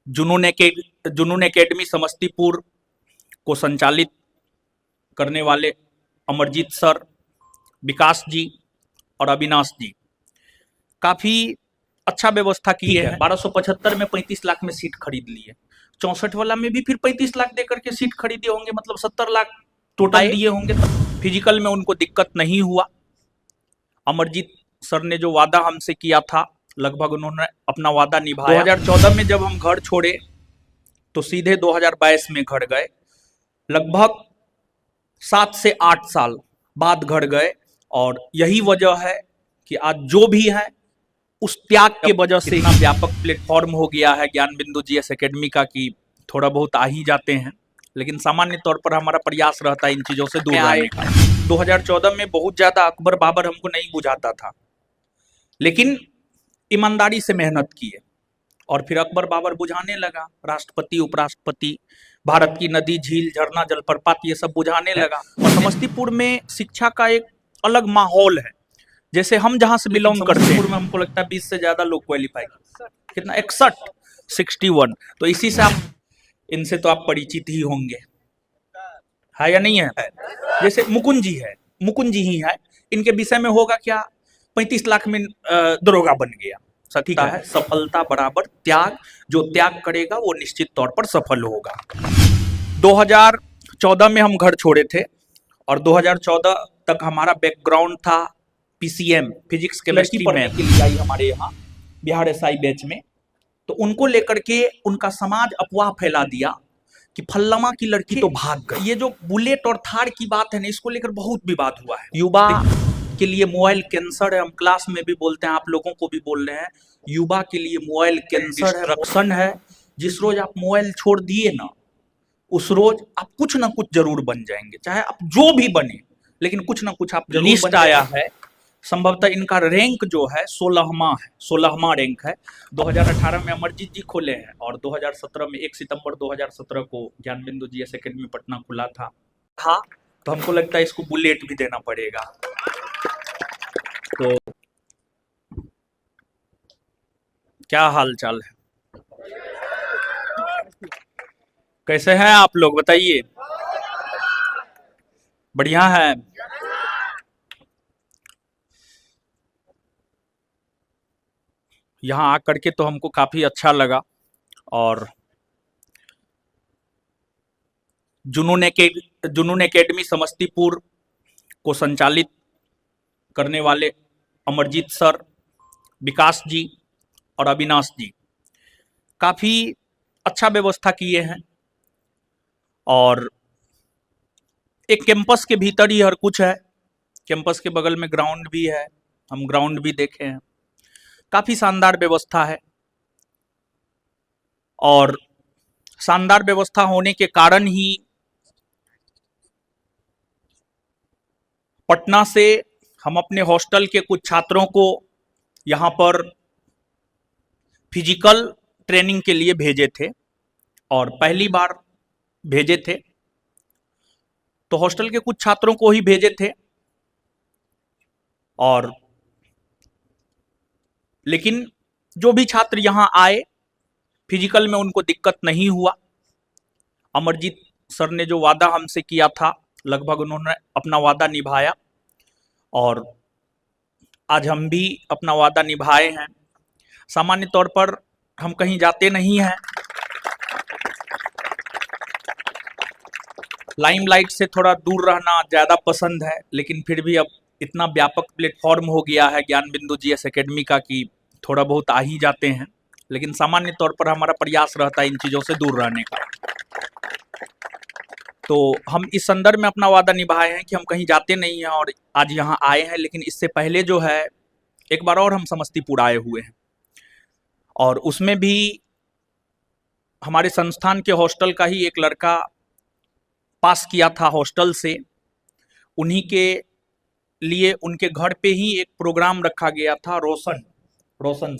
जुनून एकेडमी समस्तीपुर को संचालित करने वाले अमरजीत सर, विकास जी और अविनाश जी काफी अच्छा व्यवस्था की है। 1275 में 35 लाख में सीट खरीद ली है, 64 वाला में भी फिर 35 लाख देकर के सीट खरीदे होंगे, मतलब 70 लाख टोटल दिए होंगे। फिजिकल में उनको दिक्कत नहीं हुआ। अमरजीत सर ने जो वादा हमसे किया था लगभग उन्होंने अपना वादा निभाया। 2014 में जब हम घर छोड़े तो सीधे 2022 में घर गए, लगभग 7 से 8 साल बाद घर गए। और यही वजह है कि आज जो भी है उस त्याग के वजह से इतना व्यापक प्लेटफॉर्म हो गया है ज्ञान बिंदु जीएस एकेडमी का कि थोड़ा बहुत आ ही जाते हैं, लेकिन सामान्य तौर पर हमारा प्रयास रहता है इन चीजों से दूर रहने का। 2014 में बहुत ज्यादा अकबर बाबर हमको नहीं बुझाता था, लेकिन ईमानदारी से मेहनत किए और फिर अकबर बाबर बुझाने लगा। राष्ट्रपति, उपराष्ट्रपति, भारत की नदी, झील, झरना, जलप्रपात, ये सब बुझाने लगा। और समस्तीपुर में शिक्षा का एक अलग माहौल है। जैसे हम जहां से बिलोंग करते हैं, हमको लगता है 20 से ज्यादा लोग क्वालिफाई, कितना 61 तो इसी से आप इनसे तो आप परिचित ही होंगे, है या नहीं है? जैसे मुकुंद जी ही है, इनके विषय में होगा क्या, 35 लाख में दरोगा बन गया। सत्ता है, सफलता बराबर त्याग, जो त्याग करेगा वो निश्चित तौर पर सफल होगा। 2014 में हम घर छोड़े थे और 2014 तक हमारा बैकग्राउंड था पीसीएम, फिजिक्स केमिस्ट्री में आई हमारे यहाँ बिहार एसआई बैच में। तो उनको लेकर के उनका समाज अफवाह फैला दिया कि फल्लमा की लड़की तो भाग गई। ये जो बुलेट और थार की बात है ना, इसको लेकर बहुत विवाद हुआ है। युवा के लिए मोबाइल कैंसर है, हम क्लास में भी बोलते हैं, आप लोगों को भी बोल रहे हैं, युवा के लिए मोबाइल कैंसर है, डिस्ट्रक्शन है। जिस रोज आप मोबाइल छोड़ दिए ना, उस रोज आप कुछ ना कुछ जरूर बन जाएंगे, चाहे आप जो भी बने, लेकिन कुछ ना कुछ आप जरूर। लिस्ट आया है, संभवतः इनका रैंक जो है 16वां रैंक है। 2018 में अमरजीत जी खोले हैं और 2017 में 1 सितंबर 2017 को ज्ञान बिंदु जीएस एकेडमी पटना खुला था। तो हमको लगता है इसको बुलेट भी देना पड़ेगा। तो क्या हाल चाल है, कैसे हैं आप लोग, बताइए? बढ़िया है। यहाँ आकर के तो हमको काफी अच्छा लगा। और जुनून एकेडमी समस्तीपुर को संचालित करने वाले अमरजीत सर, विकास जी और अविनाश जी काफी अच्छा व्यवस्था किए हैं। और एक कैंपस के भीतर ही हर कुछ है, कैंपस के बगल में ग्राउंड भी है, हम ग्राउंड भी देखे हैं, काफी शानदार व्यवस्था है। और शानदार व्यवस्था होने के कारण ही पटना से हम अपने हॉस्टल के कुछ छात्रों को यहाँ पर फिजिकल ट्रेनिंग के लिए भेजे थे और पहली बार भेजे थे तो हॉस्टल के कुछ छात्रों को ही भेजे थे। और लेकिन जो भी छात्र यहाँ आए फिजिकल में उनको दिक्कत नहीं हुआ। अमरजीत सर ने जो वादा हमसे किया था लगभग उन्होंने अपना वादा निभाया और आज हम भी अपना वादा निभाए हैं। सामान्य तौर पर हम कहीं जाते नहीं हैं, लाइमलाइट से थोड़ा दूर रहना ज़्यादा पसंद है, लेकिन फिर भी अब इतना व्यापक प्लेटफॉर्म हो गया है ज्ञान बिंदु जीएस एकेडमी का कि थोड़ा बहुत आ ही जाते हैं, लेकिन सामान्य तौर पर हमारा प्रयास रहता है इन चीज़ों से दूर रहने का। तो हम इस संदर्भ में अपना वादा निभाए हैं कि हम कहीं जाते नहीं हैं और आज यहाँ आए हैं। लेकिन इससे पहले जो है एक बार और हम समस्तीपुर आए हुए हैं और उसमें भी हमारे संस्थान के हॉस्टल का ही एक लड़का पास किया था हॉस्टल से, उन्हीं के लिए उनके घर पे ही एक प्रोग्राम रखा गया था। रोशन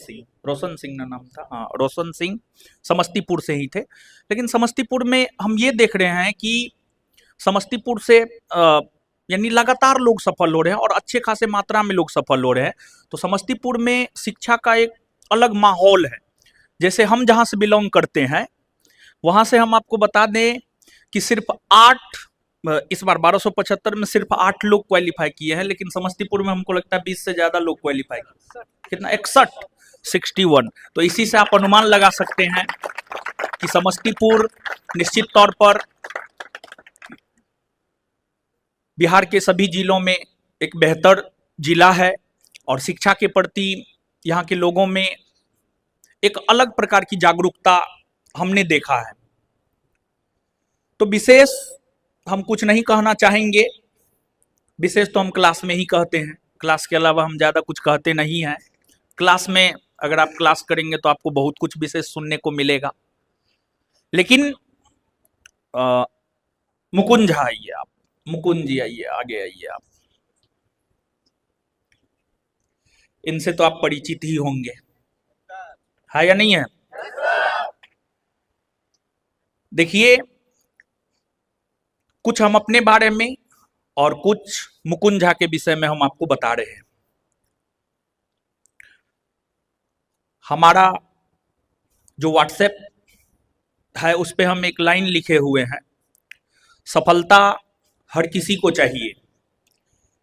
सिंह ना नाम था, हाँ रोशन सिंह समस्तीपुर से ही थे। लेकिन समस्तीपुर में हम ये देख रहे हैं कि समस्तीपुर से यानी लगातार लोग सफल हो रहे हैं और अच्छे खासे मात्रा में लोग सफल हो रहे हैं। तो समस्तीपुर में शिक्षा का एक अलग माहौल है। जैसे हम जहां से बिलोंग करते हैं वहां से हम आपको बता दें कि सिर्फ 8, इस बार 1275 में सिर्फ 8 लोग क्वालिफाई किए हैं, लेकिन समस्तीपुर में हमको लगता है 20 से ज्यादा लोग क्वालिफाई किए। कितना? 61, 61। तो इसी से आप अनुमान लगा सकते हैं कि समस्तीपुर निश्चित तौर पर बिहार के सभी जिलों में एक बेहतर जिला है और शिक्षा के प्रति यहाँ के लोगों में एक अलग प्रकार की जागरूकता हमने देखा है। तो विशेष हम कुछ नहीं कहना चाहेंगे, विशेष तो हम क्लास में ही कहते हैं, क्लास के अलावा हम ज़्यादा कुछ कहते नहीं हैं। क्लास में अगर आप क्लास करेंगे तो आपको बहुत कुछ विशेष सुनने को मिलेगा। लेकिन मुकुंद झा आइए आप, मुकुंद जी आइए, आगे आइए आप। इनसे तो आप परिचित ही होंगे, है या नहीं है? देखिए, कुछ हम अपने बारे में और कुछ मुकुंद झा के विषय में हम आपको बता रहे हैं। हमारा जो व्हाट्सएप है उस पे हम एक लाइन लिखे हुए हैं, सफलता हर किसी को चाहिए,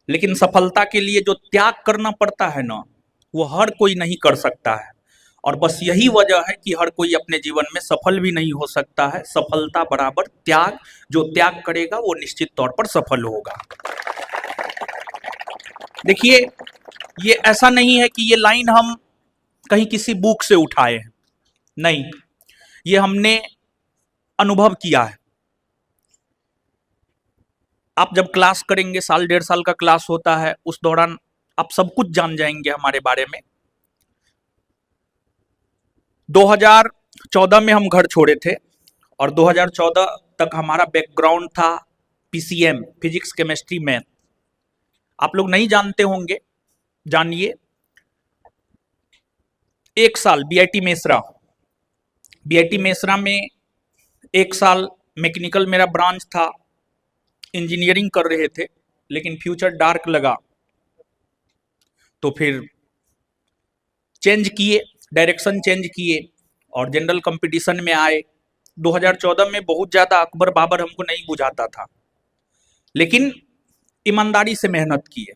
लेकिन सफलता के लिए जो त्याग करना पड़ता है ना, वो हर कोई नहीं कर सकता है। और बस यही वजह है कि हर कोई अपने जीवन में सफल भी नहीं हो सकता है। सफलता बराबर त्याग, जो त्याग करेगा वो निश्चित तौर पर सफल होगा। देखिए, ये ऐसा नहीं है कि ये लाइन हम कहीं किसी बुक से उठाए हैं, नहीं, ये हमने अनुभव किया है। आप जब क्लास करेंगे, 1.5 साल का क्लास होता है, उस दौरान आप सब कुछ जान जाएंगे हमारे बारे में। 2014 में हम घर छोड़े थे और 2014 तक हमारा बैकग्राउंड था पीसीएम, फिजिक्स केमिस्ट्री मैथ। आप लोग नहीं जानते होंगे, जानिए। 1 साल बीआईटी मेसरा में 1 साल मैकेनिकल मेरा ब्रांच था, इंजीनियरिंग कर रहे थे, लेकिन फ्यूचर डार्क लगा तो फिर चेंज किए, डायरेक्शन चेंज किए और जनरल कंपटीशन में आए। 2014 में बहुत ज़्यादा अकबर बाबर हमको नहीं बुझाता था, लेकिन ईमानदारी से मेहनत किए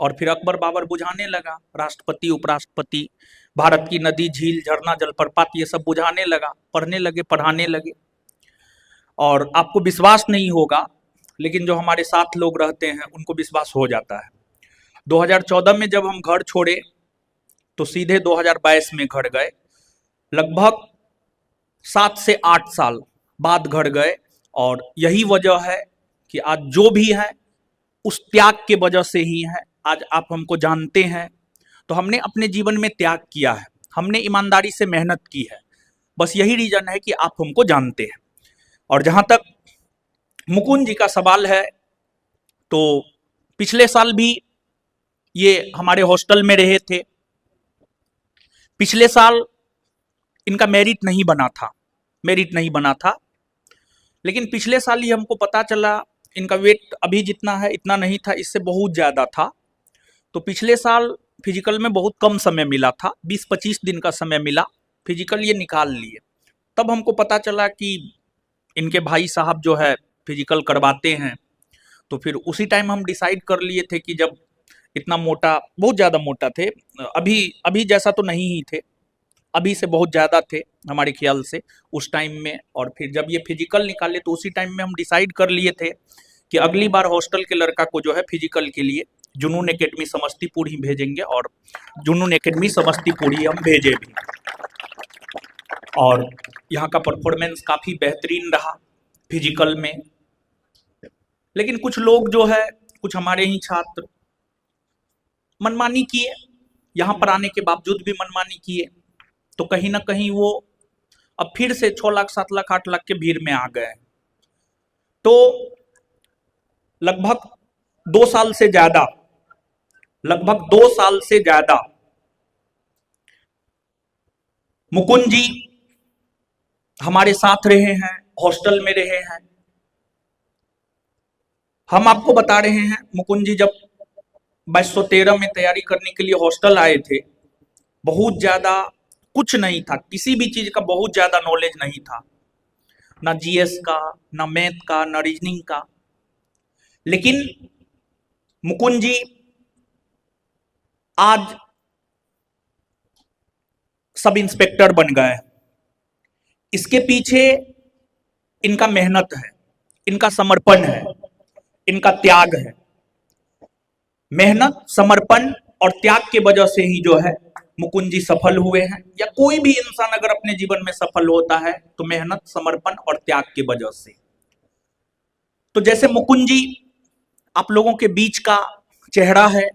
और फिर अकबर बाबर बुझाने लगा। राष्ट्रपति, उपराष्ट्रपति, भारत की नदी, झील, झरना, जलप्रपात, ये सब बुझाने लगा। पढ़ने लगे, पढ़ाने लगे। और आपको विश्वास नहीं होगा, लेकिन जो हमारे साथ लोग रहते हैं उनको विश्वास हो जाता है। 2014 में जब हम घर छोड़े तो सीधे 2022 में घर गए। लगभग 7 से 8 साल बाद घर गए और यही वजह है कि आज जो भी है उस त्याग के वजह से ही है। आज आप हमको जानते हैं तो हमने अपने जीवन में त्याग किया है, हमने ईमानदारी से मेहनत की है। बस यही रीजन है कि आप हमको जानते हैं। और जहां तक मुकुंद जी का सवाल है, तो पिछले साल भी ये हमारे हॉस्टल में रहे थे। पिछले साल इनका मेरिट नहीं बना था, लेकिन पिछले साल ही हमको पता चला इनका वेट अभी जितना है इतना नहीं था, इससे बहुत ज़्यादा था। तो पिछले साल फिजिकल में बहुत कम समय मिला था, 20-25 दिन का समय मिला, फिजिकल ये निकाल लिए। तब हमको पता चला कि इनके भाई साहब जो है फिजिकल करवाते हैं। तो फिर उसी टाइम हम डिसाइड कर लिए थे कि जब इतना मोटा, बहुत ज़्यादा मोटा थे, अभी जैसा तो नहीं ही थे, अभी से बहुत ज़्यादा थे हमारे ख्याल से उस टाइम में। और फिर जब ये फिजिकल निकाले तो उसी टाइम में हम डिसाइड कर लिए थे कि अगली बार हॉस्टल के लड़का को जो है फिजिकल के लिए जुनून एकेडमी समस्तीपुर ही भेजेंगे, और जुनून एकेडमी समस्तीपुर ही हम भेजे भी। और यहाँ का परफॉर्मेंस काफ़ी बेहतरीन रहा फिजिकल में। लेकिन कुछ लोग जो है, कुछ हमारे ही छात्र मनमानी किए, यहाँ पर आने के बावजूद भी मनमानी किए, तो कहीं ना कहीं वो अब फिर से 6 लाख, 7 लाख, 8 लाख के भीड़ में आ गए। तो लगभग 2 साल से ज्यादा मुकुंद जी हमारे साथ रहे हैं, हॉस्टल में रहे हैं। हम आपको बता रहे हैं, मुकुंद जी जब 2213 में तैयारी करने के लिए हॉस्टल आए थे, बहुत ज़्यादा कुछ नहीं था, किसी भी चीज का बहुत ज्यादा नॉलेज नहीं था, ना जीएस का, ना मैथ का, ना रीजनिंग का। लेकिन मुकुंद जी आज सब इंस्पेक्टर बन गए। इसके पीछे इनका मेहनत है, इनका समर्पण है, इनका त्याग है। मेहनत, समर्पण और त्याग के वजह से ही जो है मुकुंद जी सफल हुए हैं, या कोई भी इंसान अगर अपने जीवन में सफल होता है तो मेहनत, समर्पण और त्याग की वजह से। तो जैसे मुकुंद जी आप लोगों के बीच का चेहरा है,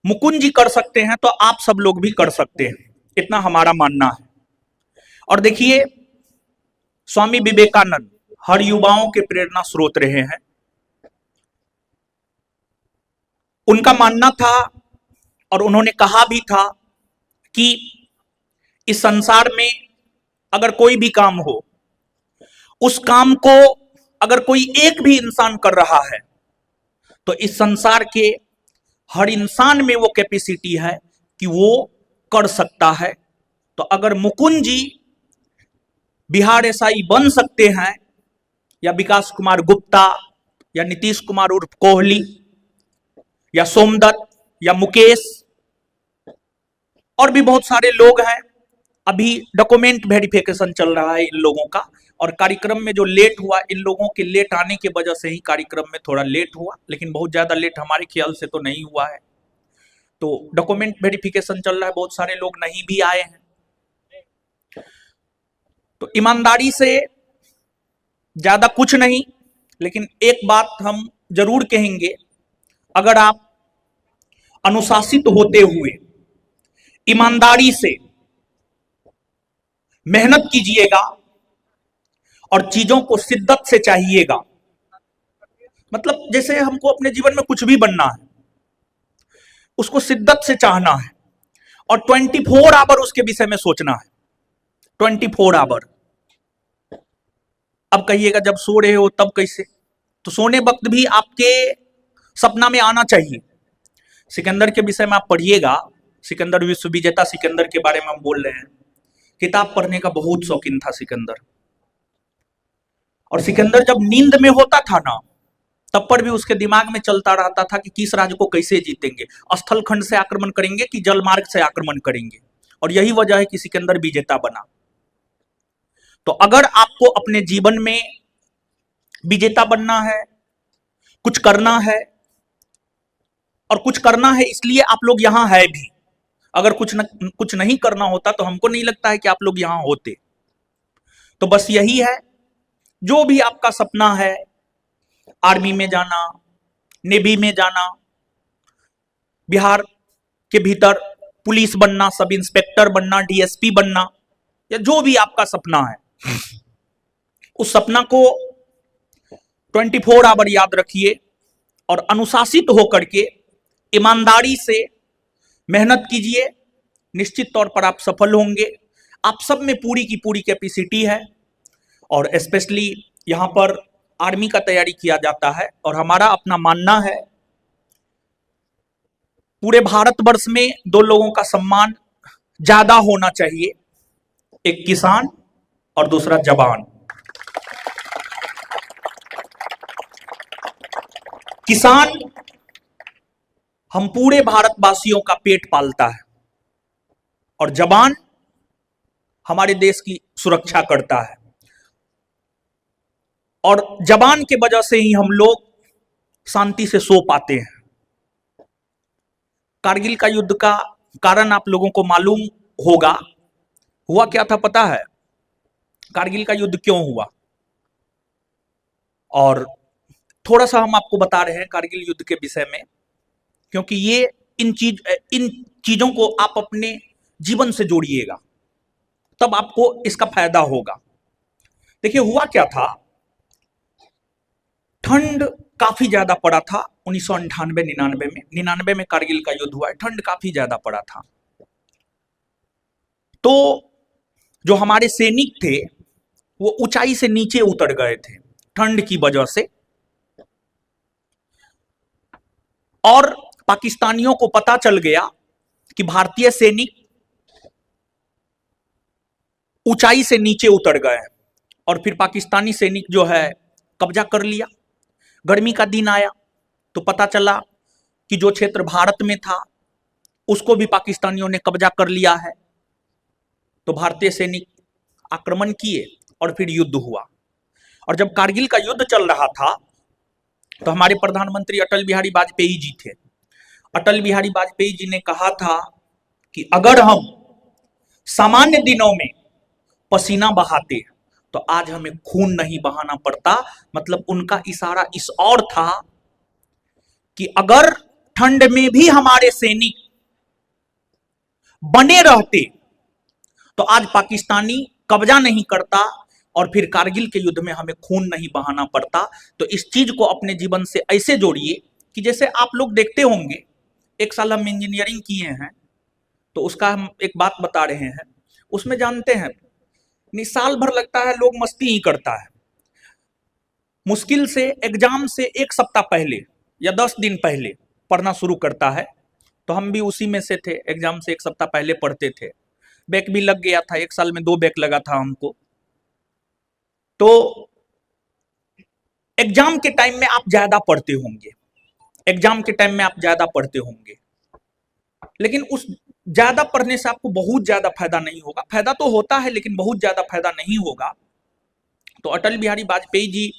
मुकुंद जी कर सकते हैं तो आप सब लोग भी कर सकते हैं, इतना हमारा मानना है। और देखिए, स्वामी विवेकानंद हर युवाओं के प्रेरणा स्रोत रहे हैं। उनका मानना था और उन्होंने कहा भी था कि इस संसार में अगर कोई भी काम हो, उस काम को अगर कोई एक भी इंसान कर रहा है तो इस संसार के हर इंसान में वो कैपेसिटी है कि वो कर सकता है। तो अगर मुकुंद जी बिहार एसआई बन सकते हैं, या विकास कुमार गुप्ता, या नीतीश कुमार उर्फ कोहली, या सोमदत्त, या मुकेश, और भी बहुत सारे लोग हैं। अभी डॉक्यूमेंट वेरिफिकेशन चल रहा है इन लोगों का, और कार्यक्रम में जो लेट हुआ, इन लोगों के लेट आने की वजह से ही कार्यक्रम में थोड़ा लेट हुआ, लेकिन बहुत ज्यादा लेट हमारे ख्याल से तो नहीं हुआ है। तो डॉक्यूमेंट वेरिफिकेशन चल रहा है, बहुत सारे लोग नहीं भी आए हैं। तो ईमानदारी से ज्यादा कुछ नहीं, लेकिन एक बात हम जरूर कहेंगे, अगर आप अनुशासित होते हुए ईमानदारी से मेहनत कीजिएगा और चीजों को शिद्दत से चाहिएगा, मतलब जैसे हमको अपने जीवन में कुछ भी बनना है, उसको शिद्दत से चाहना है और 24 आवर उसके विषय में सोचना है, 24 आवर। अब कहिएगा जब सो रहे हो तब कैसे? तो सोने वक्त भी आपके सपना में आना चाहिए। सिकंदर के विषय में आप पढ़िएगा, सिकंदर विश्व विजेता सिकंदर के बारे में हम बोल रहे हैं। किताब पढ़ने का बहुत शौकीन था सिकंदर, और सिकंदर जब नींद में होता था ना, तब पर भी उसके दिमाग में चलता रहता था कि किस राज्य को कैसे जीतेंगे, स्थल खंड से आक्रमण करेंगे कि जल मार्ग से आक्रमण करेंगे। और यही वजह है कि सिकंदर विजेता बना। तो अगर आपको अपने जीवन में विजेता बनना है, कुछ करना है, और कुछ करना है इसलिए आप लोग यहां है भी, अगर कुछ नहीं करना होता तो हमको नहीं लगता है कि आप लोग यहां होते। तो बस यही है, जो भी आपका सपना है, आर्मी में जाना, नेवी में जाना, बिहार के भीतर पुलिस बनना, सब इंस्पेक्टर बनना, डीएसपी बनना, या जो भी आपका सपना है, उस सपना को 24 आवर याद रखिए और अनुशासित होकर के ईमानदारी से मेहनत कीजिए। निश्चित तौर पर आप सफल होंगे। आप सब में पूरी की पूरी कैपेसिटी है, और स्पेशली यहां पर आर्मी का तैयारी किया जाता है, और हमारा अपना मानना है पूरे भारतवर्ष में दो लोगों का सम्मान ज्यादा होना चाहिए, एक किसान और दूसरा जवान। किसान हम पूरे भारतवासियों का पेट पालता है, और जवान हमारे देश की सुरक्षा करता है, और जवान के वजह से ही हम लोग शांति से सो पाते हैं। कारगिल का युद्ध का कारण आप लोगों को मालूम होगा, हुआ क्या था पता है? कारगिल का युद्ध क्यों हुआ, और थोड़ा सा हम आपको बता रहे हैं कारगिल युद्ध के विषय में, क्योंकि ये इन चीजों को आप अपने जीवन से जोड़िएगा, तब आपको इसका फायदा होगा। देखिए हुआ क्या था, ठंड काफी ज्यादा पड़ा था 1998-99 में कारगिल का युद्ध हुआ है, ठंड काफी ज्यादा पड़ा था। तो जो हमारे सैनिक थे वो ऊंचाई से नीचे उतर गए थे ठंड की वजह से, और पाकिस्तानियों को पता चल गया कि भारतीय सैनिक ऊंचाई से नीचे उतर गए और फिर पाकिस्तानी सैनिक जो है कब्जा कर लिया। गर्मी का दिन आया तो पता चला कि जो क्षेत्र भारत में था उसको भी पाकिस्तानियों ने कब्जा कर लिया है। तो भारतीय सैनिक आक्रमण किए और फिर युद्ध हुआ। और जब कारगिल का युद्ध चल रहा था तो हमारे प्रधानमंत्री अटल बिहारी वाजपेयी जी थे। अटल बिहारी वाजपेयी जी ने कहा था कि अगर हम सामान्य दिनों में पसीना बहाते तो आज हमें खून नहीं बहाना पड़ता। मतलब उनका इशारा इस और था कि अगर ठंड में भी हमारे सैनिक बने रहते तो आज पाकिस्तानी कब्जा नहीं करता और फिर कारगिल के युद्ध में हमें खून नहीं बहाना पड़ता। तो इस चीज को अपने जीवन से ऐसे जोड़िए कि जैसे आप लोग देखते होंगे, एक साल हम इंजीनियरिंग किए हैं तो उसका हम एक बात बता रहे हैं, उसमें जानते हैं नहीं साल भर लगता है, लोग मस्ती ही करता है। मुश्किल से एग्जाम से एक सप्ताह पहले या 10 दिन पहले पढ़ना शुरू करता है। तो हम भी उसी में से थे, एग्जाम से एक सप्ताह पहले पढ़ते थे। बैक भी लग गया था, एक साल में 2 बैक लगा था हमको। तो एग्जाम के टाइम में आप ज्यादा पढ़ते होंगे, एग्जाम के टाइम में आप ज्यादा पढ़ते होंगे, लेकिन उस ज्यादा पढ़ने से आपको बहुत ज्यादा फायदा नहीं होगा। फायदा तो होता है लेकिन बहुत ज्यादा फायदा नहीं होगा। तो अटल बिहारी वाजपेयी जी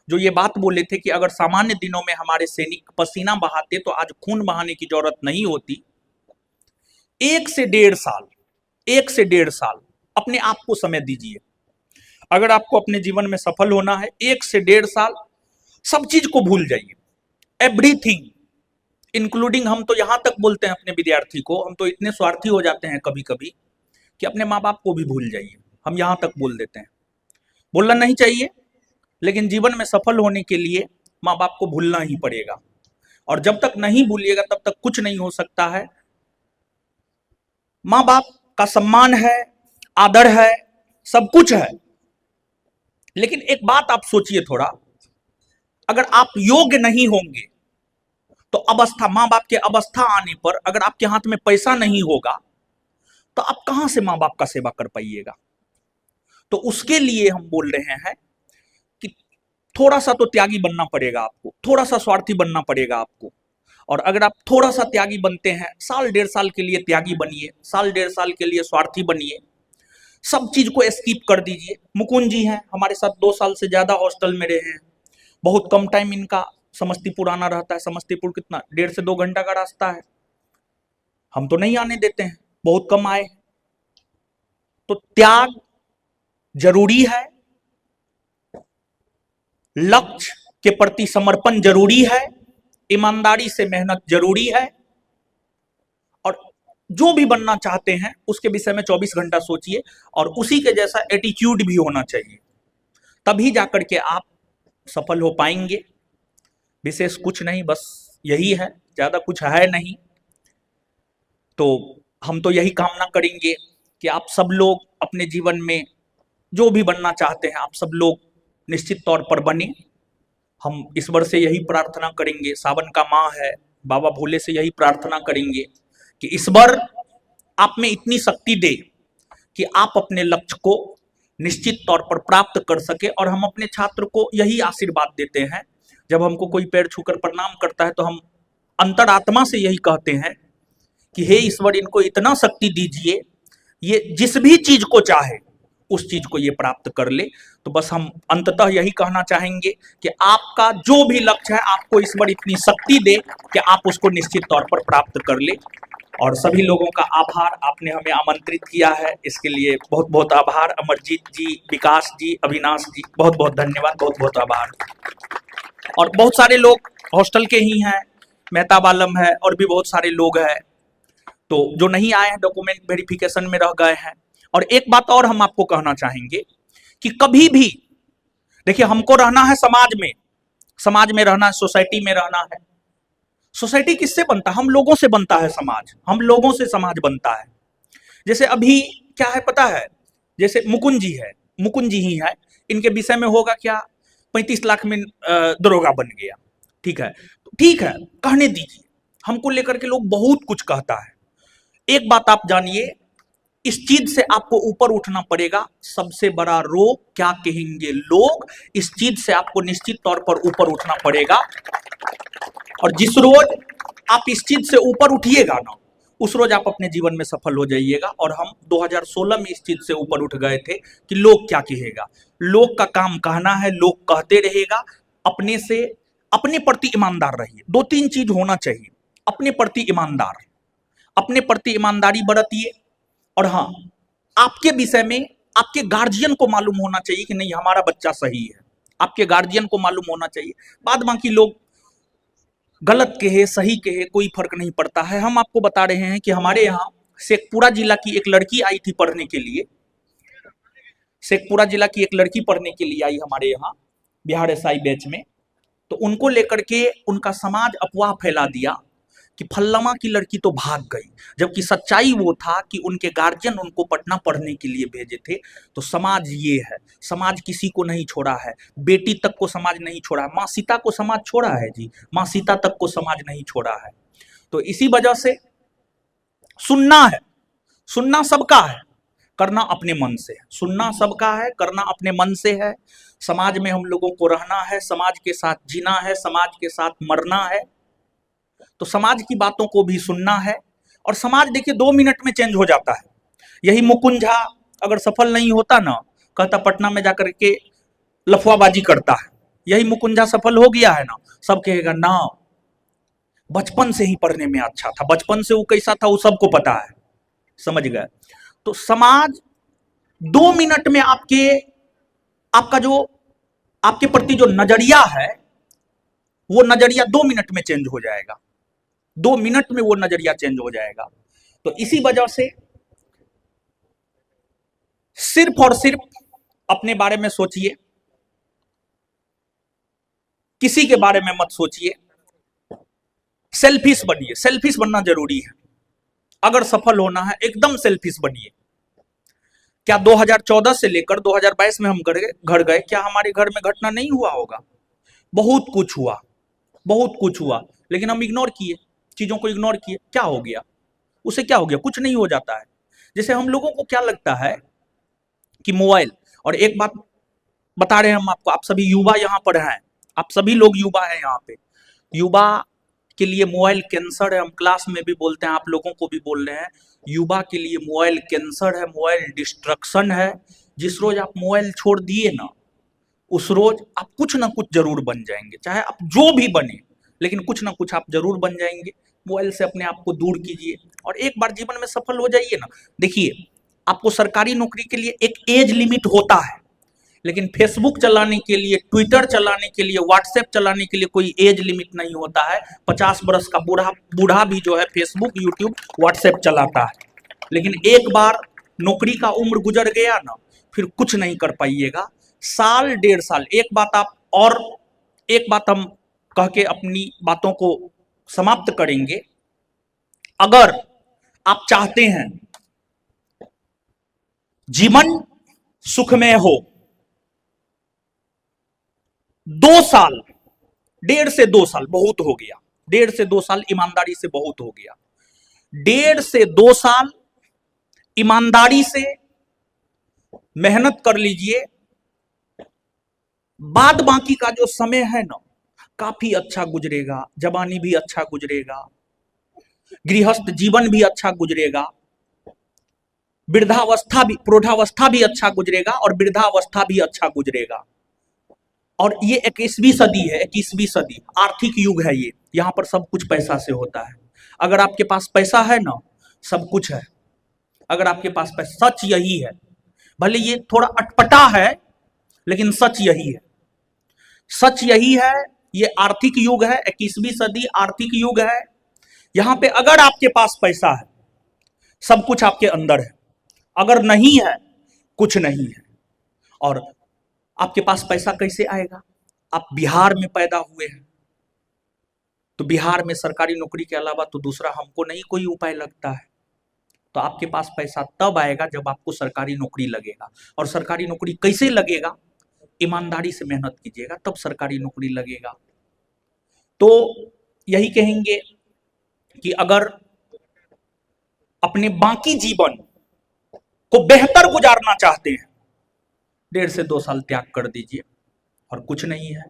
जो ये बात बोले थे कि अगर सामान्य दिनों में हमारे सैनिक पसीना बहाते तो आज खून बहाने की जरूरत नहीं होती। 1 से 1.5 साल अपने आप को समय दीजिए। अगर आपको अपने जीवन में सफल होना है, 1 से 1.5 साल सब चीज को भूल जाइए, एवरीथिंग इंक्लूडिंग। हम तो यहां तक बोलते हैं अपने विद्यार्थी को, हम तो इतने स्वार्थी हो जाते हैं कभी कभी कि अपने माँ बाप को भी भूल जाइए। हम यहां तक बोल देते हैं, बोलना नहीं चाहिए, लेकिन जीवन में सफल होने के लिए माँ बाप को भूलना ही पड़ेगा। और जब तक नहीं भूलिएगा तब तक कुछ नहीं हो सकता है। माँ बाप का सम्मान है, आदर है, सब कुछ है, लेकिन एक बात आप सोचिए थोड़ा, अगर आप योग्य नहीं होंगे तो अवस्था, माँ बाप के अवस्था आने पर अगर आपके हाथ में पैसा नहीं होगा तो आप कहां से माँ बाप का सेवा कर पाइएगा। तो उसके लिए हम बोल रहे हैं कि थोड़ा सा तो त्यागी बनना पड़ेगा आपको, थोड़ा सा स्वार्थी बनना पड़ेगा आपको। और अगर आप थोड़ा सा त्यागी बनते हैं, 1.5 साल के लिए त्यागी बनिए, 1.5 साल के लिए स्वार्थी बनिए, सब चीज को स्किप कर दीजिए। मुकुंद जी हैं हमारे साथ, 2 साल से ज्यादा हॉस्टल में रहे हैं, बहुत कम टाइम इनका समस्तीपुर आना रहता है। समस्तीपुर कितना, 1.5 से 2 घंटा का रास्ता है, हम तो नहीं आने देते हैं, बहुत कम आए। तो त्याग जरूरी है, लक्ष्य के प्रति समर्पण जरूरी है, ईमानदारी से मेहनत जरूरी है। और जो भी बनना चाहते हैं उसके विषय में 24 घंटा सोचिए और उसी के जैसा एटीट्यूड भी होना चाहिए, तभी जाकर के आप सफल हो पाएंगे। विशेष कुछ नहीं, बस यही है, ज्यादा कुछ है नहीं। तो हम तो यही कामना करेंगे कि आप सब लोग अपने जीवन में जो भी बनना चाहते हैं आप सब लोग निश्चित तौर पर बने। हम ईश्वर से यही प्रार्थना करेंगे, सावन का माह है, बाबा भोले से यही प्रार्थना करेंगे कि ईश्वर आप में इतनी शक्ति दे कि आप अपने लक्ष्य को निश्चित तौर पर प्राप्त कर सके। और हम अपने छात्र को यही आशीर्वाद देते हैं, जब हमको कोई पैर छूकर प्रणाम करता है तो हम अंतरात्मा से यही कहते हैं कि हे ईश्वर, इनको इतना शक्ति दीजिए, ये जिस भी चीज को चाहे उस चीज को ये प्राप्त कर ले। तो बस हम अंततः यही कहना चाहेंगे कि आपका जो भी लक्ष्य है आपको ईश्वर इतनी शक्ति दे कि आप उसको निश्चित तौर पर प्राप्त कर ले। और सभी लोगों का आभार, आपने हमें आमंत्रित किया है, इसके लिए बहुत बहुत आभार। अमरजीत जी, विकास जी, अविनाश जी, बहुत बहुत धन्यवाद, बहुत बहुत आभार। और बहुत सारे लोग हॉस्टल के ही हैं, मेहताब आलम है और भी बहुत सारे लोग हैं तो जो नहीं आए हैं, डॉक्यूमेंट वेरिफिकेशन में रह गए हैं। और एक बात और हम आपको कहना चाहेंगे कि कभी भी देखिए, हमको रहना है समाज में रहना है, सोसाइटी में रहना है। सोसाइटी किससे बनता है? हम लोगों से बनता है समाज, हम लोगों से समाज बनता है। जैसे अभी क्या है पता है, जैसे मुकुंद जी है, मुकुंद जी ही है, इनके विषय में होगा क्या, 35 लाख में दरोगा बन गया, ठीक है, तो ठीक है, कहने दीजिए। हमको लेकर के लोग बहुत कुछ कहता है। एक बात आप जानिए, इस चीज से आपको ऊपर उठना पड़ेगा। सबसे बड़ा रोग क्या कहेंगे लोग, इस चीज से आपको निश्चित तौर पर ऊपर उठना पड़ेगा। और जिस रोज आप इस चीज से ऊपर उठिएगा ना, उस रोज आप अपने जीवन में सफल हो जाइएगा। और हम 2016 में इस चीज से ऊपर उठ गए थे कि लोग क्या कहेगा। लोग का काम कहना है, लोग कहते रहेगा। अपने से अपने प्रति ईमानदार रहिए। दो तीन चीज होना चाहिए। अपने प्रति ईमानदार, अपने प्रति ईमानदारी बरतिए। और हाँ, आपके विषय में आपके गार्जियन को मालूम होना चाहिए कि नहीं हमारा बच्चा सही है। आपके गार्जियन को मालूम होना चाहिए। बाद बाकी लोग गलत कहे सही कहे कोई फर्क नहीं पड़ता है। हम आपको बता रहे हैं कि हमारे यहाँ शेखपुरा जिला की एक लड़की आई थी पढ़ने के लिए। शेखपुरा जिला की एक लड़की पढ़ने के लिए आई हमारे यहाँ बिहार एसआई बैच में। तो उनको लेकर के उनका समाज अफवाह फैला दिया कि फल्लमा की लड़की तो भाग गई, जबकि सच्चाई वो था कि उनके गार्जियन उनको पटना पढ़ने के लिए भेजे थे। तो समाज ये है, समाज किसी को नहीं छोड़ा है, बेटी तक को समाज नहीं छोड़ा है। माँ सीता को समाज छोड़ा है जी, माँ सीता तक को समाज नहीं छोड़ा है। तो इसी वजह से सुनना है, सुनना सबका है, करना अपने मन से है। सुनना सबका है, करना अपने मन से है। समाज में हम लोगों को रहना है, समाज के साथ जीना है, समाज के साथ मरना है। तो समाज की बातों को भी सुनना है। और समाज देखिए 2 मिनट में चेंज हो जाता है। यही मुकुंद झा अगर सफल नहीं होता ना, कहता पटना में जाकर के लफुआबाजी करता है। यही मुकुंद झा सफल हो गया है ना, सब कहेगा ना बचपन से ही पढ़ने में अच्छा था, बचपन से वो कैसा था वो सबको पता है। समझ गए। तो समाज 2 मिनट में आपका जो आपके प्रति जो नजरिया है वो नजरिया 2 मिनट में चेंज हो जाएगा। 2 मिनट में वो नजरिया चेंज हो जाएगा। तो इसी वजह से सिर्फ और सिर्फ अपने बारे में सोचिए, किसी के बारे में मत सोचिए। सेल्फिश बनिए, सेल्फिश बनना जरूरी है। अगर सफल होना है एकदम सेल्फिश बनिए। क्या 2014 से लेकर 2022 में हम घर गए, क्या हमारे घर में घटना नहीं हुआ होगा? बहुत कुछ हुआ, बहुत कुछ हुआ, लेकिन हम इग्नोर किए, चीजों को इग्नोर किए। क्या हो गया? उसे क्या हो गया? कुछ नहीं हो जाता है। जैसे हम लोगों को क्या लगता है कि मोबाइल, और एक बात बता रहे हैं हम आपको, आप सभी युवा यहाँ पर हैं, आप सभी लोग युवा हैं यहाँ पे। युवा के लिए मोबाइल कैंसर है। हम क्लास में भी बोलते हैं, आप लोगों को भी बोल रहे हैं, युवा के लिए मोबाइल कैंसर है, मोबाइल डिस्ट्रक्शन है। जिस रोज आप मोबाइल छोड़ दिए ना, उस रोज आप कुछ ना कुछ जरूर बन जाएंगे। चाहे आप जो भी बने, लेकिन कुछ ना कुछ आप जरूर बन जाएंगे। मोबाइल से अपने आप को दूर कीजिए और एक बार जीवन में सफल हो जाइए ना। देखिए, आपको सरकारी नौकरी के लिए एक एज लिमिट होता है, लेकिन फेसबुक चलाने के लिए, ट्विटर चलाने के लिए, व्हाट्सएप चलाने के लिए कोई एज लिमिट नहीं होता है। 50 वर्ष का बूढ़ा भी जो है फेसबुक, यूट्यूब, व्हाट्सएप चलाता है। लेकिन एक बार नौकरी का उम्र गुजर गया ना, फिर कुछ नहीं कर पाइएगा। साल 1.5 साल, एक बात हम कह के अपनी बातों को समाप्त करेंगे। अगर आप चाहते हैं जीवन सुखमय हो, 2 साल, 1.5 से 2 साल बहुत हो गया। 1.5 से 2 साल ईमानदारी से बहुत हो गया। 1.5 से 2 साल ईमानदारी से मेहनत कर लीजिए। बाद बाकी का जो समय है ना, काफी अच्छा गुजरेगा। जवानी भी अच्छा गुजरेगा, गृहस्थ जीवन भी अच्छा गुजरेगा, वृद्धावस्था भी, प्रौढ़ावस्था भी अच्छा गुजरेगा और वृद्धावस्था भी अच्छा गुजरेगा। और ये 21वीं सदी है, 21वीं सदी आर्थिक युग है ये। यहाँ पर सब कुछ पैसा से होता है। अगर आपके पास पैसा है ना, सब कुछ है। अगर आपके पास पैसा, सच यही है, भले ये थोड़ा अटपटा है, लेकिन सच यही है। सच यही है। ये आर्थिक युग है, 21वीं सदी आर्थिक युग है। यहाँ पे अगर आपके पास पैसा है, सब कुछ आपके अंदर है। अगर नहीं है, कुछ नहीं है। और आपके पास पैसा कैसे आएगा? आप बिहार में पैदा हुए हैं, तो बिहार में सरकारी नौकरी के अलावा तो दूसरा हमको नहीं कोई उपाय लगता है। तो आपके पास पैसा तब आएगा जब आपको सरकारी नौकरी लगेगा। और सरकारी नौकरी कैसे लगेगा? ईमानदारी से मेहनत कीजिएगा, तब सरकारी नौकरी लगेगा। तो यही कहेंगे कि अगर अपने बाकी जीवन वो बेहतर गुजारना चाहते हैं, 1.5 से 2 साल त्याग कर दीजिए और कुछ नहीं है।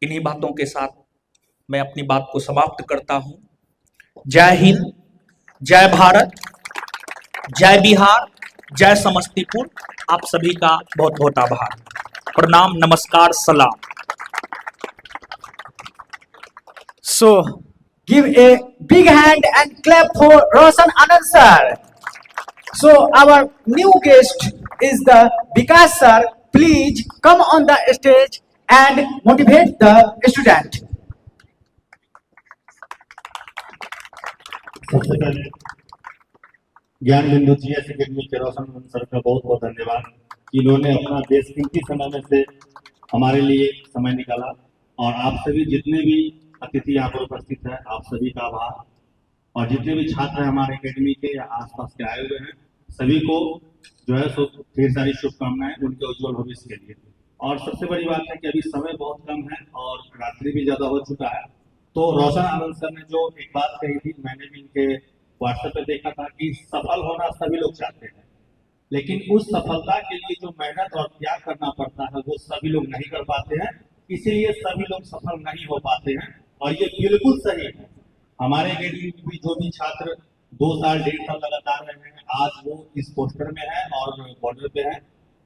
इन्हीं बातों के साथ मैं अपनी बात को समाप्त करता हूं। जय हिंद, जय भारत, जय बिहार, जय समस्तीपुर। आप सभी का बहुत बहुत आभार, प्रणाम, नमस्कार, सलाम। So, give a big hand and clap for Roshan Anand sir. So, our new guest is the Vikas sir. Please come on the stage and motivate the student. सबसे पहले ज्ञान बिंदु जीएस अकेडमी के रोशन आनंद सर का बहुत बहुत धन्यवाद कि इन्होंने अपना बेशकीमती समय में से हमारे लिए समय निकाला। और आप सभी जितने भी अतिथि यहाँ पर उपस्थित हैं, आप सभी का आभार। और जितने भी छात्र हैं हमारे एकेडमी के या आसपास के आए हुए हैं, सभी को जो है सो ढेर सारी शुभकामनाएं उनके उज्जवल भविष्य के लिए। और सबसे बड़ी बात है कि अभी समय बहुत कम है और रात्रि भी ज्यादा हो चुका है। तो रोशन आनंद सर ने जो एक बात कही थी, मैंने भी इनके व्हाट्सएप पे देखा था कि सफल होना सभी लोग चाहते हैं, लेकिन उस सफलता के लिए जो मेहनत और त्याग करना पड़ता है वो सभी लोग नहीं कर पाते हैं, इसीलिए सभी लोग सफल नहीं हो पाते हैं। और ये बिल्कुल सही है। हमारे एकेडमी में भी जो भी छात्र 2 साल 1.5 साल लगातार रहे हैं, आज वो इस पोस्टर में है और बॉर्डर पे है।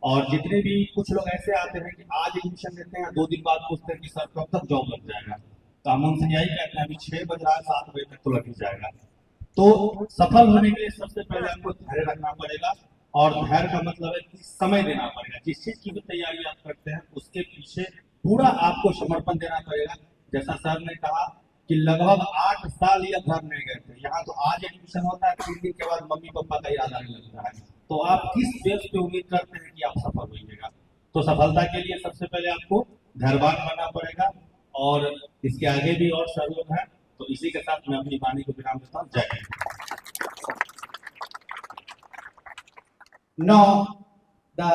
और जितने भी कुछ लोग ऐसे आते हैं कि आज एडमिशन लेते हैं, 2 दिन बाद पूछते हैं कि सर कब तक जॉब लग जाएगा, तो हम उनसे यही कहते हैं अभी 6 बज रहा है, 7 बजे तक तो लग ही जाएगा। तो सफल होने के लिए सबसे पहले आपको धैर्य रखना पड़ेगा। और धैर्य का मतलब है कि समय देना पड़ेगा। जिस चीज की भी तैयारी आप करते हैं उसके पीछे पूरा आपको समर्पण देना पड़ेगा। जैसा सर ने कहा कि लगभग 8 साल ये घर नहीं गए थे, यहाँ तो आज एडमिशन होता है, 3 दिन के बाद मम्मी पापा का याद आने लगता है। तो आप किस बेस पे उम्मीद करते हैं कि आप सफल होइएगा? तो सफलता के लिए सबसे पहले आपको धैर्यवान बनना पड़ेगा। और इसके आगे भी और सर लोग हैं, तो इसी के साथ मैं अपनी वाणी को विराम देता हूँ। जय Hind. Now, the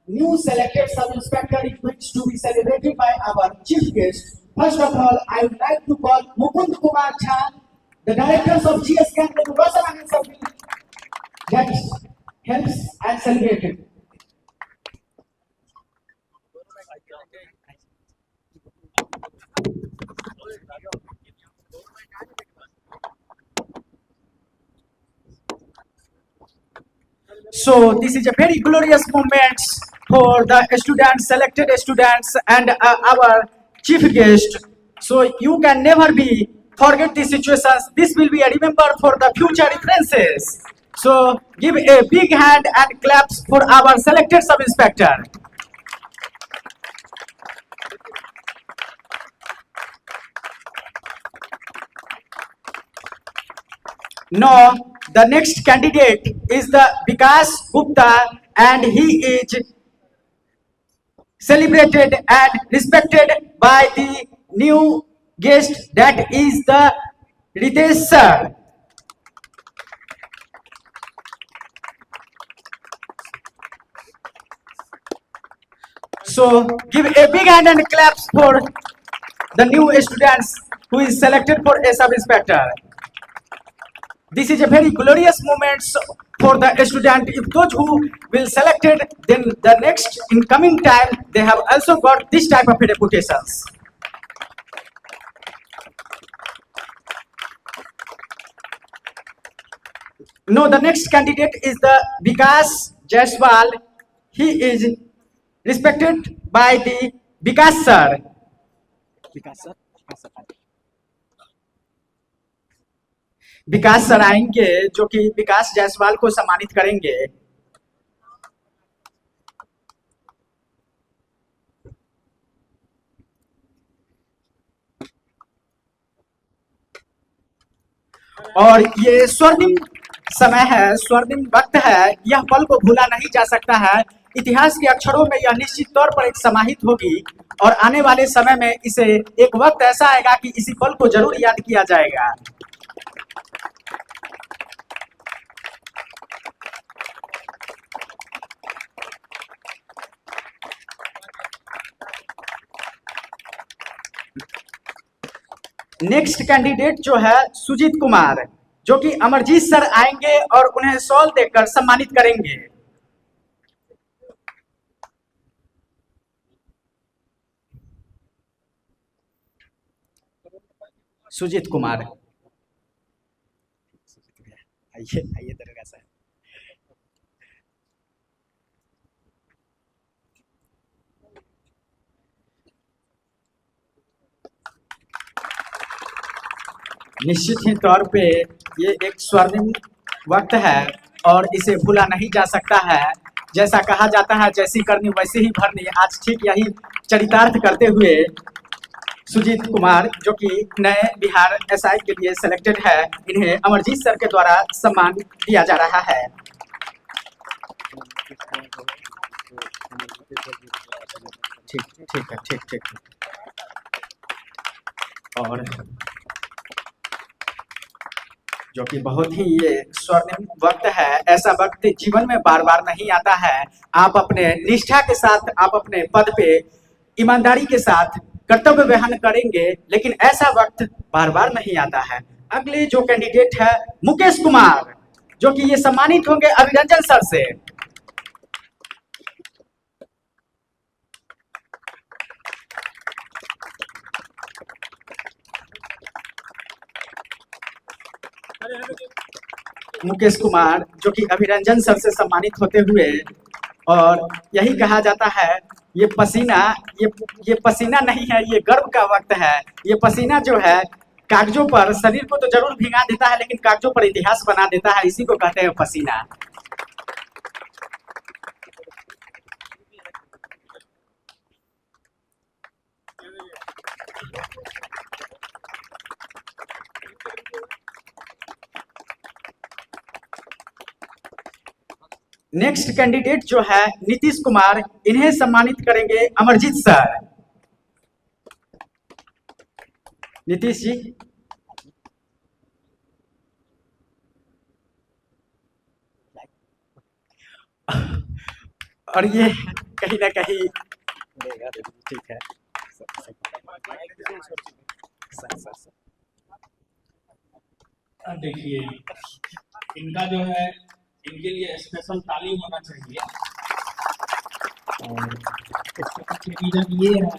new selected sub-inspector is going to be celebrated by our chief guest. First of all, I would like to call Mukund Kumar Jha, the directors of GS Camp and Roshan Anand sir that helps and celebrated. So this is a very glorious moment for the students, selected students, and our chief guest. So you can never be forget these situations. This will be a remember for the future references. So give a big hand and claps for our selected sub-inspector. Now, the next candidate is the Vikas Gupta, and he is celebrated and respected by the new guest, that is the Ritesh sir. So, give a big hand and claps for the new students who is selected for a sub-inspector. This is a very glorious moment for the student. If those who will selected, then the next in coming time they have also got this type of reputations. No, the next candidate is the Vikas Jaiswal. He is respected by the Vikas sir. Vikas sir आएंगे जो कि विकास जायसवाल को सम्मानित करेंगे। और ये स्वर्णिम समय है, स्वर्णिम वक्त है, यह पल को भूला नहीं जा सकता है। इतिहास के अक्षरों में यह निश्चित तौर पर एक समाहित होगी और आने वाले समय में इसे एक वक्त ऐसा आएगा कि इसी पल को जरूर याद किया जाएगा। नेक्स्ट कैंडिडेट जो है सुजीत कुमार, जो कि अमरजीत सर आएंगे और उन्हें शॉल देकर सम्मानित करेंगे। सुजीत कुमार, आइए आइए दरगाह साहब। निश्चित ही तौर पे ये एक स्वर्णिम वक्त है और इसे भूला नहीं जा सकता है। जैसा कहा जाता है जैसी करनी वैसी ही भरनी, आज ठीक यही चरितार्थ करते हुए सुजीत कुमार जो कि नए बिहार एसआई के लिए सिलेक्टेड है, इन्हें अमरजीत सर के द्वारा सम्मान दिया जा रहा है। ठीक ठीक है, ठीक ठीक। और जो कि बहुत ही ये स्वर्णिम वक्त है, ऐसा वक्त जीवन में बार बार नहीं आता है। आप अपने निष्ठा के साथ, आप अपने पद पे ईमानदारी के साथ कर्तव्य वहन करेंगे, लेकिन ऐसा वक्त बार बार नहीं आता है। अगले जो कैंडिडेट है मुकेश कुमार, जो कि ये सम्मानित होंगे अभिरंजन सर से। मुकेश कुमार जो कि अभिरंजन सर से सम्मानित होते हुए, और यही कहा जाता है ये पसीना, ये पसीना नहीं है, ये गर्व का वक्त है। ये पसीना जो है कागजों पर शरीर को तो जरूर भिगा देता है, लेकिन कागजों पर इतिहास बना देता है, इसी को कहते हैं पसीना। नेक्स्ट कैंडिडेट जो है नीतीश कुमार, इन्हें सम्मानित करेंगे अमरजीत सर। नीतीश जी, और ये कहीं ना कहीं ठीक है। देखिए, इनका जो है, इनके लिए स्पेशल ताली होना चाहिए। और इसके पीछे रीजन ये है,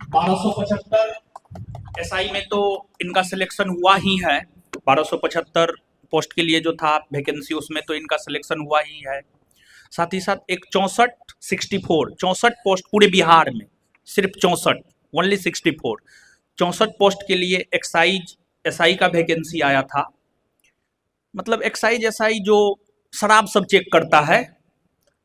1275 एसआई में तो इनका सिलेक्शन हुआ ही है। 1275 पोस्ट के लिए जो था वैकेंसी, उसमें तो इनका सिलेक्शन हुआ ही है। साथ ही साथ एक 64 पोस्ट पूरे बिहार में, सिर्फ 64, ओनली 64 पोस्ट के लिए एक्साइज एसआई का वैकेंसी आया था। मतलब एक्साइज एसआई जो शराब सब चेक करता है,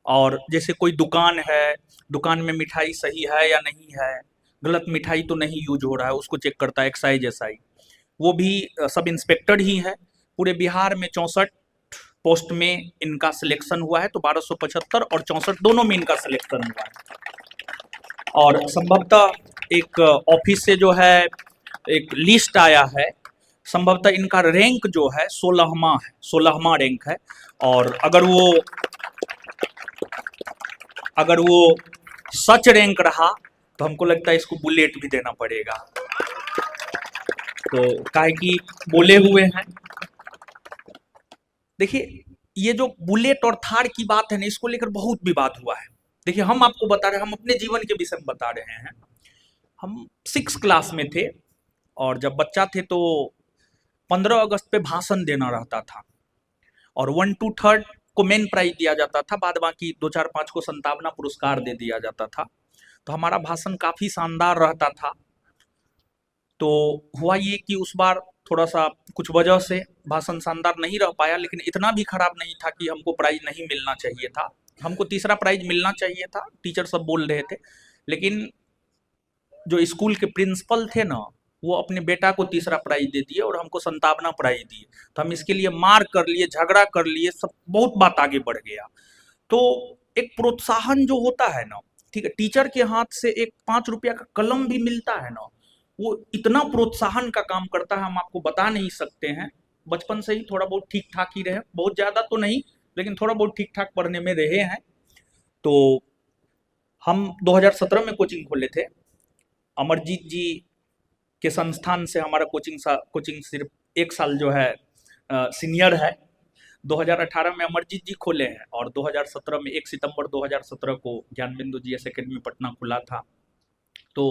और जैसे कोई दुकान है, दुकान में मिठाई सही है या नहीं है, गलत मिठाई तो नहीं यूज हो रहा है, उसको चेक करता है एक्साइज एसआई। वो भी सब इंस्पेक्टर ही है। पूरे बिहार में 64 पोस्ट में इनका सिलेक्शन हुआ है, तो 1275 और 64 दोनों में इनका सिलेक्शन हुआ है। और संभवतः एक ऑफिस से जो है एक लिस्ट आया है, संभवतः इनका रैंक जो है 16वां रैंक है। और अगर वो सच रैंक रहा तो हमको लगता है इसको बुलेट भी देना पड़ेगा। तो काहे कि बोले हुए हैं। देखिए, ये जो बुलेट और थार की बात है ना, इसको लेकर बहुत विवाद हुआ है। देखिए, हम आपको बता रहे हैं, हम अपने जीवन के विषय में बता रहे हैं। हम 6 क्लास में थे, और जब बच्चा थे तो 15 अगस्त पे भाषण देना रहता था, और 1 to 3 को मेन प्राइज दिया जाता था, बाद बाकी 2, 4, 5 को संतावना पुरस्कार दे दिया जाता था। तो हमारा भाषण काफी शानदार रहता था। तो हुआ ये कि उस बार थोड़ा सा कुछ वजह से भाषण शानदार नहीं रह पाया, लेकिन इतना भी खराब नहीं था कि हमको प्राइज नहीं मिलना चाहिए था। हमको तीसरा प्राइज मिलना चाहिए था, टीचर सब बोल रहे थे। लेकिन जो स्कूल के प्रिंसिपल थे ना, वो अपने बेटा को तीसरा प्राइज दे दिए और हमको संतावना प्राइज दिए। तो हम इसके लिए मार कर लिए, झगड़ा कर लिए, सब बहुत बात आगे बढ़ गया। तो एक प्रोत्साहन जो होता है ना, ठीक है, टीचर के हाथ से एक 5 रुपया का कलम भी मिलता है ना, वो इतना प्रोत्साहन का काम करता है, हम आपको बता नहीं सकते हैं। बचपन से ही थोड़ा बहुत ठीक ठाक ही रहे, बहुत ज्यादा तो नहीं, लेकिन थोड़ा बहुत ठीक ठाक पढ़ने में रहे हैं। तो हम 2017 में कोचिंग खोले थे। अमरजीत जी के संस्थान से हमारा कोचिंग सिर्फ 1 साल जो है सीनियर है। 2018 में अमरजीत जी खोले हैं और 2017 में 1 सितंबर 2017 को ज्ञान बिंदु जीएस एकेडमी पटना खुला था। तो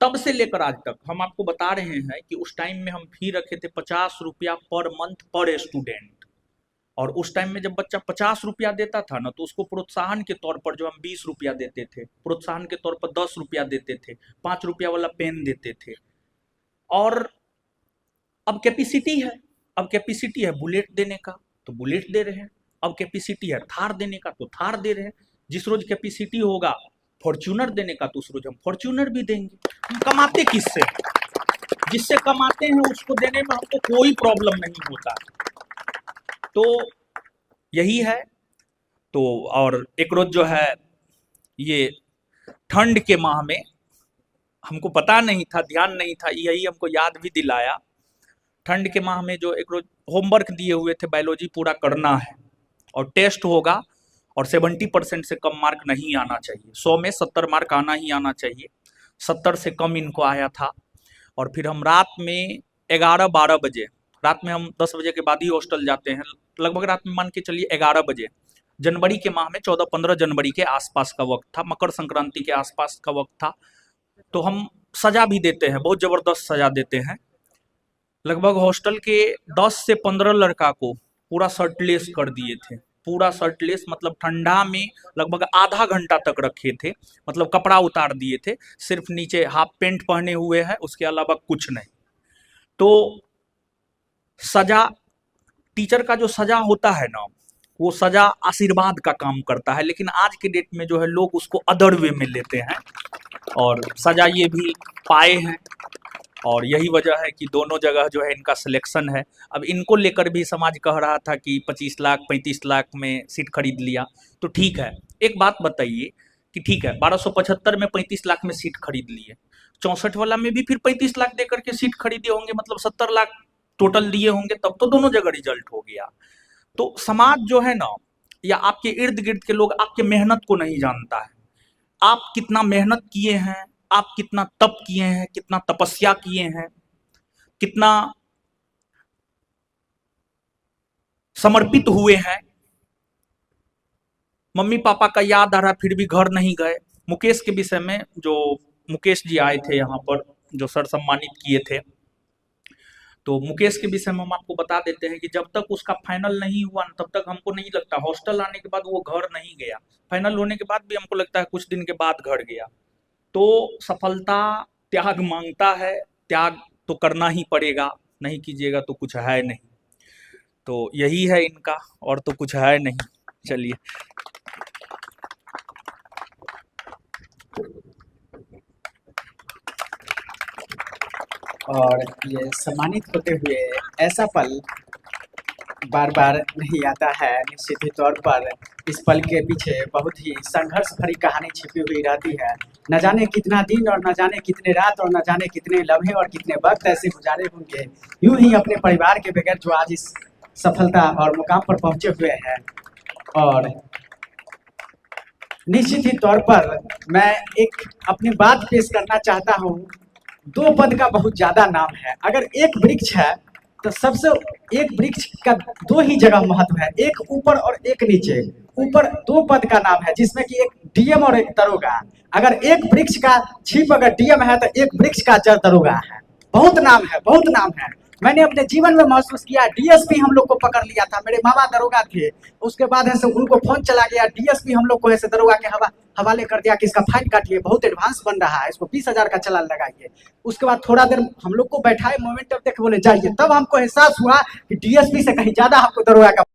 तब से लेकर आज तक हम आपको बता रहे हैं कि उस टाइम में हम फी रखे थे 50 रुपया पर मंथ पर स्टूडेंट, और उस टाइम में जब बच्चा 50 रुपया देता था ना, तो उसको प्रोत्साहन के तौर पर जो हम 20 रुपया देते थे, प्रोत्साहन के तौर पर 10 रुपया देते थे, 5 रुपया वाला पेन देते थे। और अब कैपेसिटी है, अब कैपेसिटी है बुलेट देने का तो बुलेट दे रहे हैं, अब कैपेसिटी है थार देने का तो थार दे रहे हैं। जिस रोज कैपेसिटी होगा फॉर्च्यूनर देने का तो उस रोज हम फॉर्च्यूनर भी देंगे। हम कमाते किससे? जिससे कमाते हैं उसको देने में हमको कोई प्रॉब्लम नहीं होता। तो यही है। तो और एक रोज जो है ये ठंड के माह में हमको पता नहीं था, ध्यान नहीं था, यही हमको याद भी दिलाया। ठंड के माह में जो एक रोज होमवर्क दिए हुए थे, बायोलॉजी पूरा करना है और टेस्ट होगा और 70% से कम मार्क नहीं आना चाहिए। 100 में 70 मार्क आना ही आना चाहिए। 70 से कम इनको आया था। और फिर हम रात में 11-12 बजे, रात में हम 10 बजे के बाद ही हॉस्टल जाते हैं, लगभग रात में मान के चलिए 11 बजे, जनवरी के माह में 14-15 जनवरी के आसपास का वक्त था, मकर संक्रांति के आसपास का वक्त था। तो हम सजा भी देते हैं, बहुत जबरदस्त सजा देते हैं। लगभग हॉस्टल के 10 से 15 लड़का को पूरा शर्टलेस कर दिए थे। पूरा शर्टलेस मतलब ठंडा में लगभग आधा घंटा तक रखे थे, मतलब कपड़ा उतार दिए थे, सिर्फ नीचे हाफ पेंट पहने हुए हैं, उसके अलावा कुछ नहीं। तो सजा, टीचर का जो सजा होता है ना, वो सजा आशीर्वाद का काम करता है, लेकिन आज के डेट में जो है लोग उसको अदर वे में लेते हैं और सजा ये भी पाए हैं। और यही वजह है कि दोनों जगह जो है इनका सिलेक्शन है। अब इनको लेकर भी समाज कह रहा था कि 25 लाख 35 लाख में सीट खरीद लिया, तो ठीक है। एक बात बताइए कि ठीक है 1275 में 35 लाख में सीट खरीद लिए, 64 वाला में भी फिर 35 लाख देकर के सीट खरीदे होंगे, मतलब 70 लाख टोटल दिए होंगे, तब तो दोनों जगह रिजल्ट हो गया। तो समाज जो है ना, या आपके इर्द गिर्द के लोग आपके मेहनत को नहीं जानता है। आप कितना मेहनत किए हैं, आप कितना तप किए हैं, कितना तपस्या किए हैं, कितना समर्पित हुए हैं। मम्मी पापा का याद आ रहा फिर भी घर नहीं गए। मुकेश के विषय में, जो मुकेश जी आए थे यहाँ पर, जो सर सम्मानित किए थे, तो मुकेश के विषय में हम आपको बता देते हैं कि जब तक उसका फाइनल नहीं हुआ तब तक हमको नहीं लगता, हॉस्टल आने के बाद वो घर नहीं गया, फाइनल होने के बाद भी हमको लगता है कुछ दिन के बाद घर गया। तो सफलता त्याग मांगता है, त्याग तो करना ही पड़ेगा, नहीं कीजिएगा तो कुछ है नहीं। तो यही है इनका, और तो कुछ है नहीं। चलिए, और ये सम्मानित होते हुए ऐसा पल बार बार नहीं आता है। निश्चित ही तौर पर इस पल के पीछे बहुत ही संघर्ष भरी कहानी छिपी हुई रहती है। न जाने कितना दिन और न जाने कितने रात और न जाने कितने लम्हे और कितने वक्त ऐसे गुजारे होंगे यूं ही अपने परिवार के बगैर, जो आज इस सफलता और मुकाम पर पहुंचे हुए हैं। और निश्चित ही तौर पर मैं एक अपनी बात पेश करना चाहता हूं। 2 पद का बहुत ज्यादा नाम है। अगर एक वृक्ष है तो सबसे एक वृक्ष का 2 ही जगह महत्व है, एक ऊपर और एक नीचे। ऊपर 2 पद का नाम है, जिसमें कि एक डीएम और एक दरोगा। अगर एक वृक्ष का छिप अगर डीएम है तो एक वृक्ष का जड़ दरोगा है। बहुत नाम है, बहुत नाम है। मैंने अपने जीवन में महसूस किया। डीएसपी हम लोग को पकड़ लिया था, मेरे मामा दरोगा थे, उसके बाद ऐसे उनको फोन चला गया, डीएसपी हम लोग को ऐसे दरोगा के हवाले कर दिया कि इसका फाइन काटिए, बहुत एडवांस बन रहा है, इसको 20,000 का चालान लगाइए। उसके बाद थोड़ा देर हम लोग को बैठाए, मोमेंटम देख बोले जाइए। तब हमको एहसास हुआ कि डीएसपी से कहीं ज्यादा हमको दरोगा का